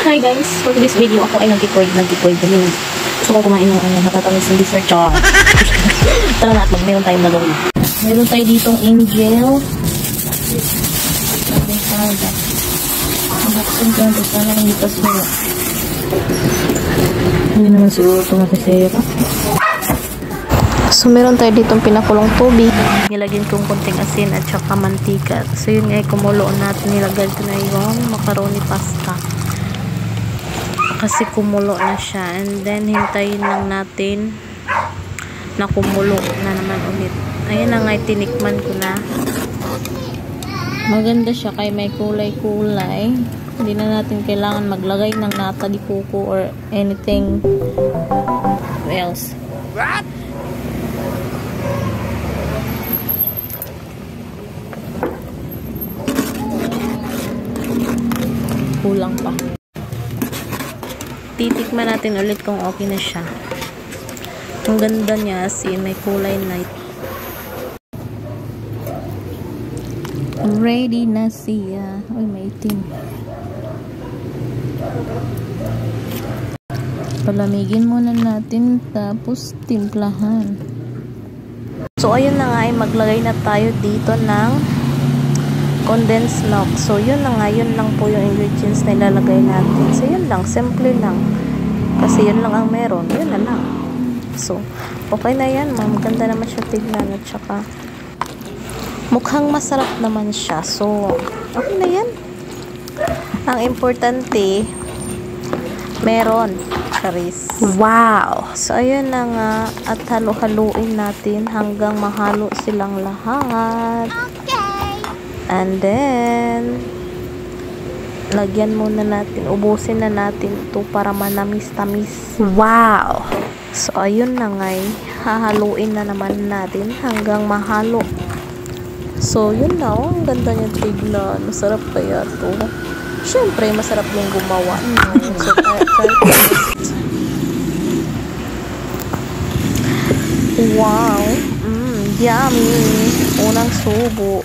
Hi guys, for this video ako ay nag-record kami. Gusto ko kumain ng natatamis ng dessert char. Tara na at meron tayong nalong. Meron tayo ditong angel. Baksin ko ang sana ng lipas mo. Hindi naman siguro ito nakisera. So, meron tayo ditong pinakulong tubig. Nilagyan kong konting asin at saka mantika. So, yun nga, kumulo natin. Nilagay ko na yung macaroni pasta. Kasi kumulo na siya. And then, hintayin lang natin na kumulo na naman ulit. Ayan na nga, tinikman ko na. Maganda siya kay may kulay-kulay. Hindi na natin kailangan maglagay ng nata di kuko or anything else. What? Kulang pa. Titikman natin ulit kung okay na siya. Ang ganda niya, may kulay light. Ready na siya. Uy, may itim. Palamigin muna natin tapos timplahan. So, ayun na nga ay maglagay na tayo dito ng condensed milk. So, yun na nga, yun lang po yung ingredients na ilalagay natin. So, yun lang, simple lang. Kasi yun lang ang meron. Yun na lang. So, okay na yan, ma'am. Maganda naman siya tignan at saka mukhang masarap naman siya. So, okay na yan. Ang importante, meron. Charis. Wow! So, ayun na nga. At halo-haluin natin hanggang mahalo silang lahat. And then, lagyan muna natin, ubusin na natin ito para manamis-tamis. Wow! So, ayun na nga, hahaluin na naman natin hanggang mahalo. So, yun na, oh, ang ganda niya tignan. Masarap kaya ito. Siyempre, masarap yung gumawa. So, wow! Yummy! Unang subo.